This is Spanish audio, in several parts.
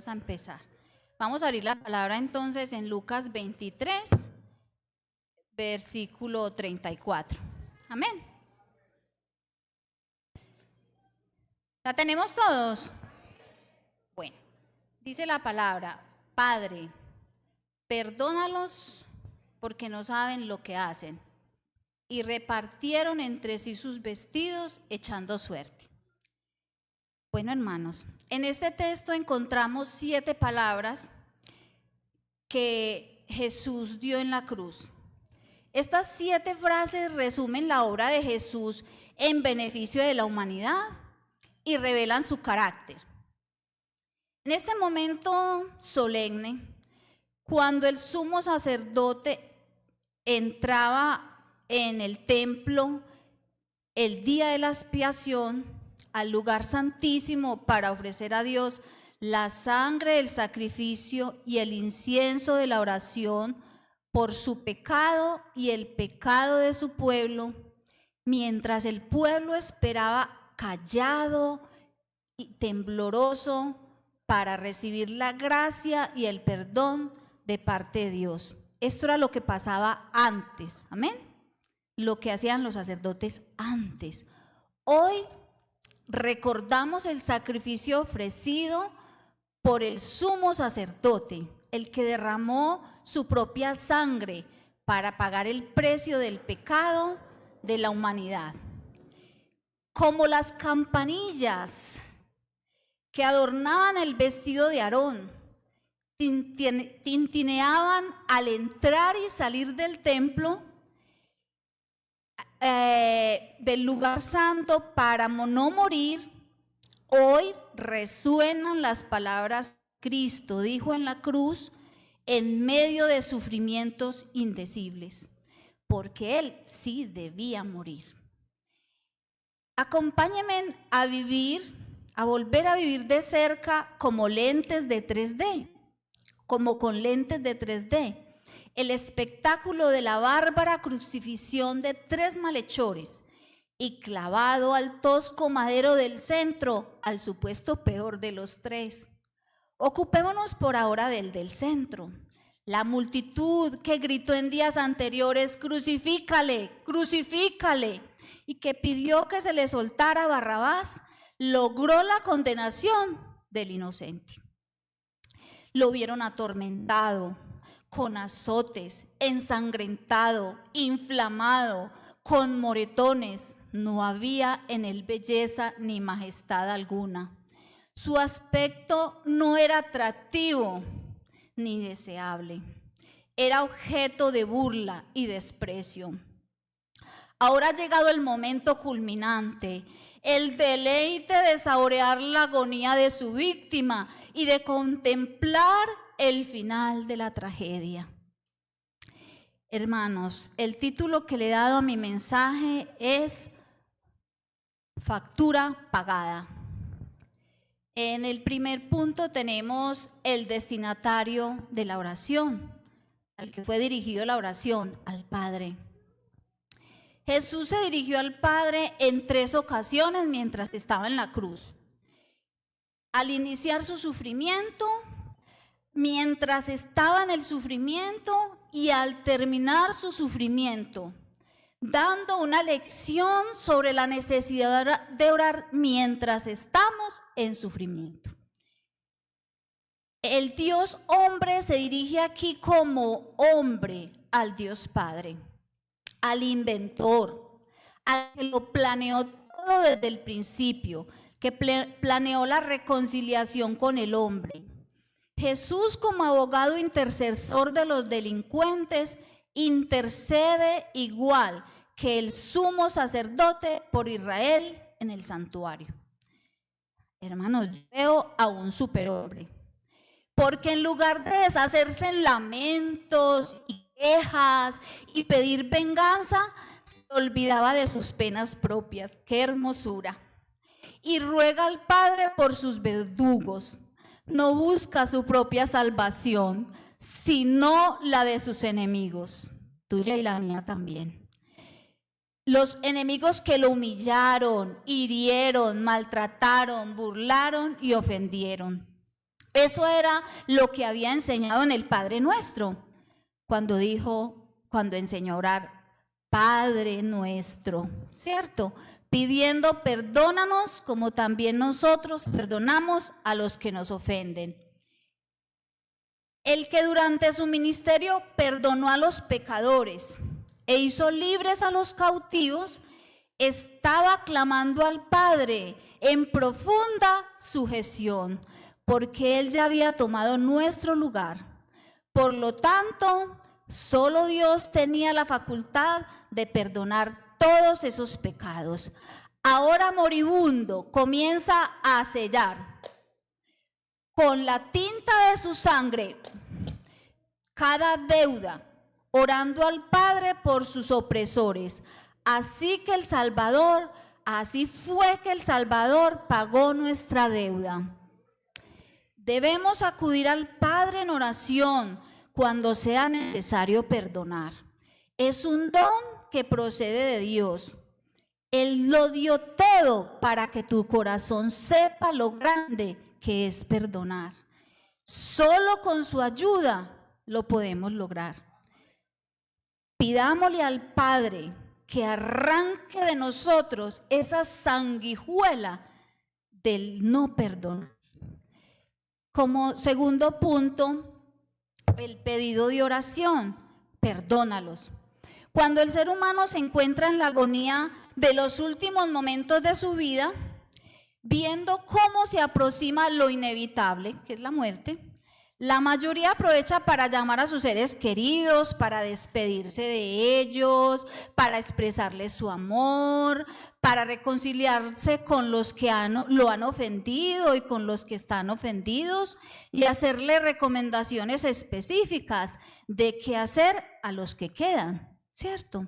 Vamos a empezar. Vamos a abrir la palabra entonces en Lucas 23, versículo 34. Amén. ¿La tenemos todos? Bueno, dice la palabra: Padre, perdónalos porque no saben lo que hacen. Y repartieron entre sí sus vestidos echando suerte. Bueno, hermanos, en este texto encontramos 7 palabras que Jesús dio en la cruz. Estas 7 frases resumen la obra de Jesús en beneficio de la humanidad y revelan su carácter. En este momento solemne, cuando el sumo sacerdote entraba en el templo el día de la expiación, al lugar santísimo para ofrecer a Dios la sangre del sacrificio y el incienso de la oración por su pecado y el pecado de su pueblo, mientras el pueblo esperaba callado y tembloroso para recibir la gracia y el perdón de parte de Dios. Esto era lo que pasaba antes, amén, lo que hacían los sacerdotes antes. Hoy recordamos el sacrificio ofrecido por el sumo sacerdote, el que derramó su propia sangre para pagar el precio del pecado de la humanidad. Como las campanillas que adornaban el vestido de Aarón, tintineaban al entrar y salir del templo, del lugar santo para no morir, hoy resuenan las palabras: Cristo dijo en la cruz en medio de sufrimientos indecibles, porque Él sí debía morir. Acompáñenme a volver a vivir de cerca como lentes de 3D, como con lentes de 3D. El espectáculo de la bárbara crucifixión de 3 malhechores y clavado al tosco madero del centro, al supuesto peor de los 3. Ocupémonos por ahora del centro. La multitud que gritó en días anteriores: crucifícale, crucifícale, y que pidió que se le soltara Barrabás, logró la condenación del inocente. Lo vieron atormentado, con azotes, ensangrentado, inflamado, con moretones. No había en él belleza ni majestad alguna. Su aspecto no era atractivo ni deseable. Era objeto de burla y desprecio. Ahora ha llegado el momento culminante, el deleite de saborear la agonía de su víctima y de contemplar el final de la tragedia. Hermanos, el título que le he dado a mi mensaje es Factura pagada. En el primer punto tenemos el destinatario de la oración, al que fue dirigido la oración, al Padre. Jesús se dirigió al Padre en 3 ocasiones mientras estaba en la cruz. Al iniciar su sufrimiento, mientras estaba en el sufrimiento y al terminar su sufrimiento, dando una lección sobre la necesidad de orar mientras estamos en sufrimiento. El Dios hombre se dirige aquí como hombre al Dios Padre, al inventor, al que lo planeó todo desde el principio, que planeó la reconciliación con el hombre. Jesús, como abogado intercesor de los delincuentes, intercede igual que el sumo sacerdote por Israel en el santuario. Hermanos, yo veo a un superhombre, porque en lugar de deshacerse en lamentos y quejas y pedir venganza, se olvidaba de sus penas propias. ¡Qué hermosura! Y ruega al Padre por sus verdugos. No busca su propia salvación, sino la de sus enemigos, tuya y la mía también. Los enemigos que lo humillaron, hirieron, maltrataron, burlaron y ofendieron. Eso era lo que había enseñado en el Padre Nuestro, cuando enseñó a orar, Padre Nuestro, ¿cierto? Pidiendo perdónanos como también nosotros perdonamos a los que nos ofenden. El que durante su ministerio perdonó a los pecadores e hizo libres a los cautivos, estaba clamando al Padre en profunda sujeción, porque Él ya había tomado nuestro lugar. Por lo tanto, solo Dios tenía la facultad de perdonar todos esos pecados. Ahora moribundo comienza a sellar con la tinta de su sangre cada deuda, orando al Padre por sus opresores. Así fue que el Salvador pagó nuestra deuda. Debemos acudir al Padre en oración cuando sea necesario perdonar. Es un don que procede de Dios. Él lo dio todo para que tu corazón sepa lo grande que es perdonar. Solo con su ayuda lo podemos lograr. Pidámosle al Padre que arranque de nosotros esa sanguijuela del no perdón. Como segundo punto, el pedido de oración, perdónalos. Cuando el ser humano se encuentra en la agonía de los últimos momentos de su vida, viendo cómo se aproxima lo inevitable, que es la muerte, la mayoría aprovecha para llamar a sus seres queridos, para despedirse de ellos, para expresarles su amor, para reconciliarse con los que lo han ofendido y con los que están ofendidos y hacerle recomendaciones específicas de qué hacer a los que quedan, ¿cierto?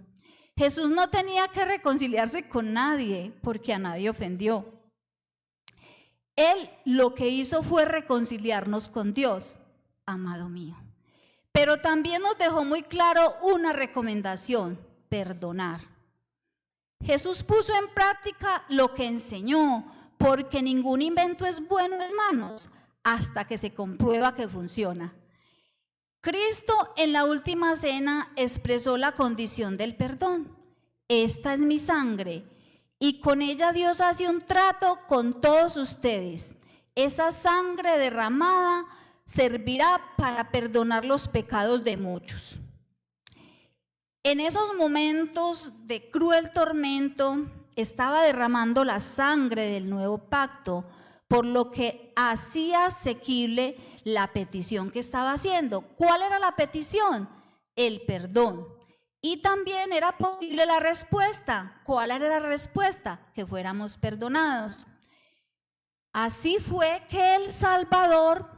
Jesús no tenía que reconciliarse con nadie porque a nadie ofendió. Él lo que hizo fue reconciliarnos con Dios, amado mío. Pero también nos dejó muy claro una recomendación: perdonar. Jesús puso en práctica lo que enseñó, porque ningún invento es bueno, hermanos, hasta que se comprueba que funciona. Cristo en la última cena expresó la condición del perdón. Esta es mi sangre, y con ella Dios hace un trato con todos ustedes. Esa sangre derramada servirá para perdonar los pecados de muchos. En esos momentos de cruel tormento estaba derramando la sangre del nuevo pacto, por lo que hacía asequible la petición que estaba haciendo. ¿Cuál era la petición? El perdón. Y también era posible la respuesta. ¿Cuál era la respuesta? Que fuéramos perdonados. Así fue que el Salvador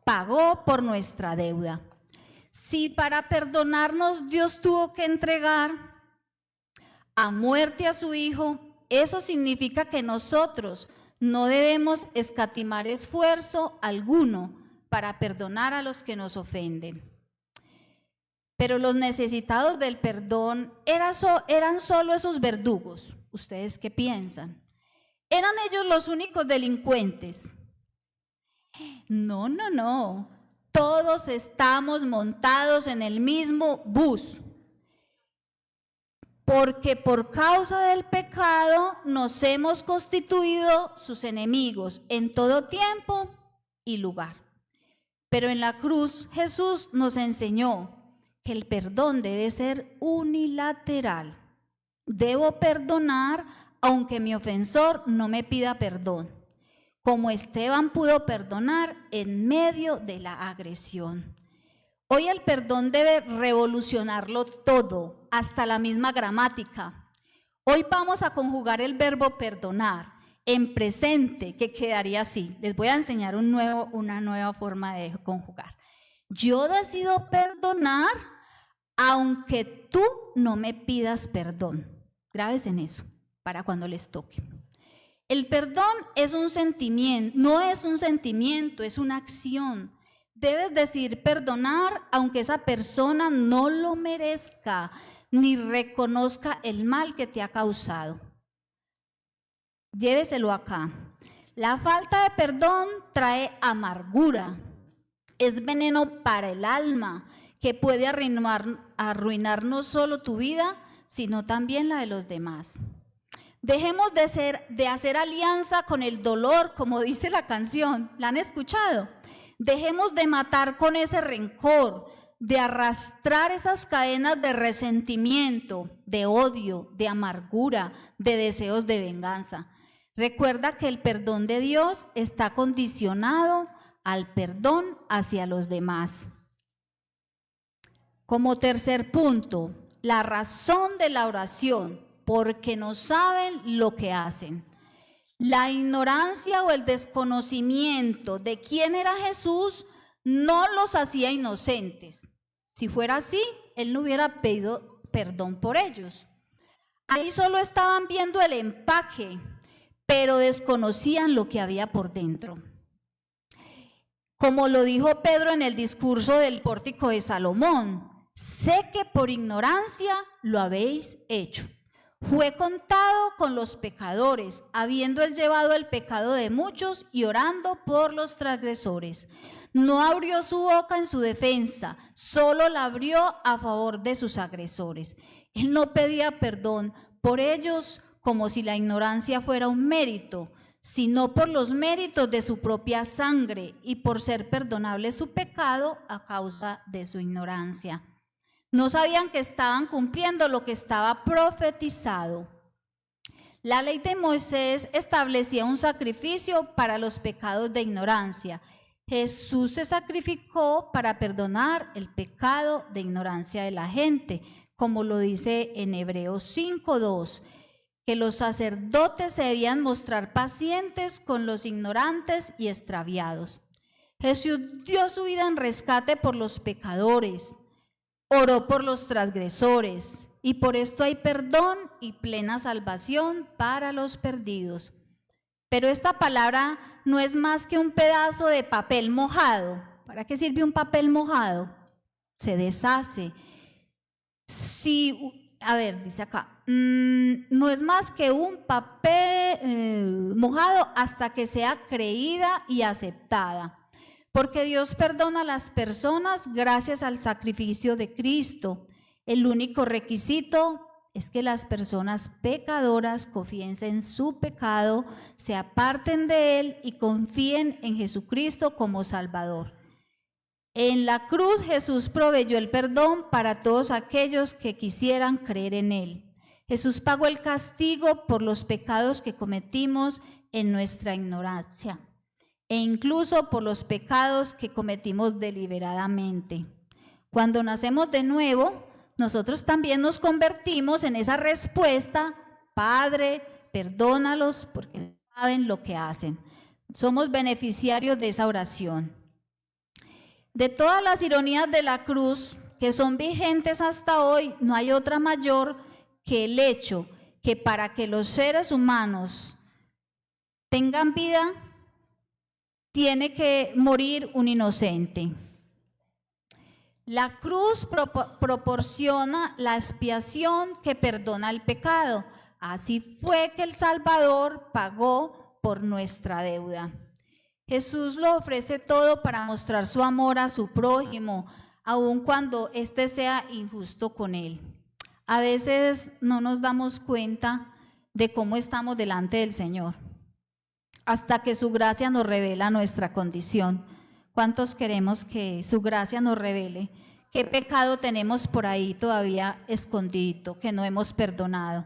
pagó por nuestra deuda. Si para perdonarnos Dios tuvo que entregar a muerte a su Hijo, eso significa que nosotros no debemos escatimar esfuerzo alguno para perdonar a los que nos ofenden. Pero los necesitados del perdón eran solo esos verdugos. ¿Ustedes qué piensan? ¿Eran ellos los únicos delincuentes? No. Todos estamos montados en el mismo bus, porque por causa del pecado nos hemos constituido sus enemigos en todo tiempo y lugar. Pero en la cruz Jesús nos enseñó que el perdón debe ser unilateral. Debo perdonar aunque mi ofensor no me pida perdón, como Esteban pudo perdonar en medio de la agresión. Hoy el perdón debe revolucionarlo todo, hasta la misma gramática. Hoy vamos a conjugar el verbo perdonar en presente, que quedaría así. Les voy a enseñar una nueva forma de conjugar. Yo decido perdonar aunque tú no me pidas perdón. Grábense en eso para cuando les toque. El perdón es un sentimiento, no es un sentimiento, es una acción. Debes decidir perdonar aunque esa persona no lo merezca ni reconozca el mal que te ha causado. Lléveselo acá. La falta de perdón trae amargura, es veneno para el alma que puede arruinar no solo tu vida, sino también la de los demás. Dejemos de hacer alianza con el dolor, como dice la canción. ¿La han escuchado? Dejemos de matar con ese rencor, de arrastrar esas cadenas de resentimiento, de odio, de amargura, de deseos de venganza. Recuerda que el perdón de Dios está condicionado al perdón hacia los demás. Como tercer punto, la razón de la oración, porque no saben lo que hacen. La ignorancia o el desconocimiento de quién era Jesús no los hacía inocentes. Si fuera así, Él no hubiera pedido perdón por ellos. Ahí solo estaban viendo el empaque, pero desconocían lo que había por dentro. Como lo dijo Pedro en el discurso del pórtico de Salomón, sé que por ignorancia lo habéis hecho. Fue contado con los pecadores, habiendo él llevado el pecado de muchos y orando por los transgresores. No abrió su boca en su defensa, solo la abrió a favor de sus agresores. Él no pedía perdón por ellos como si la ignorancia fuera un mérito, sino por los méritos de su propia sangre y por ser perdonable su pecado a causa de su ignorancia. No sabían que estaban cumpliendo lo que estaba profetizado. La ley de Moisés establecía un sacrificio para los pecados de ignorancia. Jesús se sacrificó para perdonar el pecado de ignorancia de la gente, como lo dice en Hebreos 5:2, que los sacerdotes debían mostrar pacientes con los ignorantes y extraviados. Jesús dio su vida en rescate por los pecadores, oró por los transgresores, y por esto hay perdón y plena salvación para los perdidos. Pero esta palabra no es más que un pedazo de papel mojado. ¿Para qué sirve un papel mojado? Se deshace. Dice acá, no es más que un papel mojado hasta que sea creída y aceptada. Porque Dios perdona a las personas gracias al sacrificio de Cristo. El único requisito es que las personas pecadoras confiesen su pecado, se aparten de él y confíen en Jesucristo como Salvador. En la cruz Jesús proveyó el perdón para todos aquellos que quisieran creer en él. Jesús pagó el castigo por los pecados que cometimos en nuestra ignorancia e incluso por los pecados que cometimos deliberadamente. Cuando nacemos de nuevo, nosotros también nos convertimos en esa respuesta: Padre, perdónalos porque no saben lo que hacen. Somos beneficiarios de esa oración. De todas las ironías de la cruz que son vigentes hasta hoy, no hay otra mayor que el hecho que para que los seres humanos tengan vida, tiene que morir un inocente. La cruz proporciona la expiación que perdona el pecado. Así fue que el Salvador pagó por nuestra deuda. Jesús lo ofrece todo para mostrar su amor a su prójimo, aun cuando éste sea injusto con él. A veces no nos damos cuenta de cómo estamos delante del Señor, hasta que su gracia nos revela nuestra condición. ¿Cuántos queremos que su gracia nos revele qué pecado tenemos por ahí todavía escondido, que no hemos perdonado?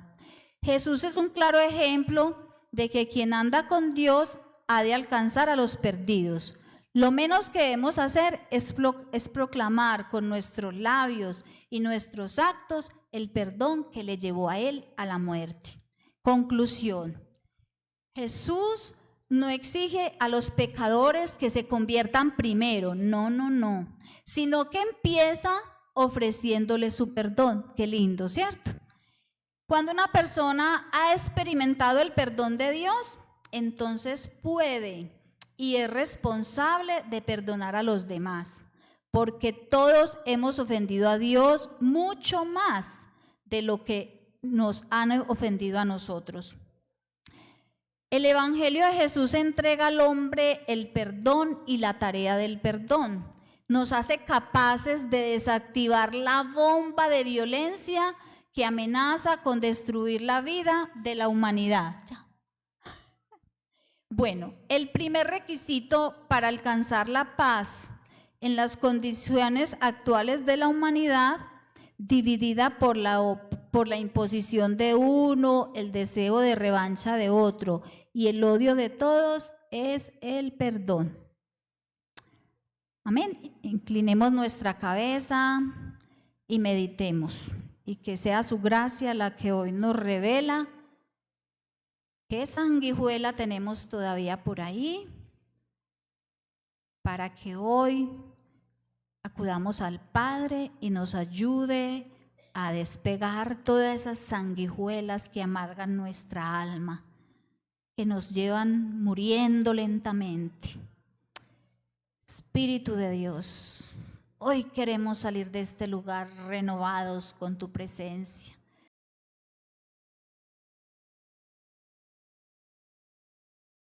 Jesús es un claro ejemplo de que quien anda con Dios ha de alcanzar a los perdidos. Lo menos que debemos hacer es proclamar con nuestros labios y nuestros actos el perdón que le llevó a él a la muerte. Conclusión: Jesús no exige a los pecadores que se conviertan primero, no, sino que empieza ofreciéndoles su perdón. Qué lindo, ¿cierto? Cuando una persona ha experimentado el perdón de Dios, entonces puede y es responsable de perdonar a los demás, porque todos hemos ofendido a Dios mucho más de lo que nos han ofendido a nosotros. El Evangelio de Jesús entrega al hombre el perdón y la tarea del perdón. Nos hace capaces de desactivar la bomba de violencia que amenaza con destruir la vida de la humanidad. Bueno, el primer requisito para alcanzar la paz en las condiciones actuales de la humanidad, dividida por la imposición de uno, el deseo de revancha de otro y el odio de todos, es el perdón. Amén. Inclinemos nuestra cabeza y meditemos, y que sea su gracia la que hoy nos revela qué sanguijuela tenemos todavía por ahí, para que hoy acudamos al Padre y nos ayude a despegar todas esas sanguijuelas que amargan nuestra alma, que nos llevan muriendo lentamente. Espíritu de Dios, hoy queremos salir de este lugar renovados con tu presencia.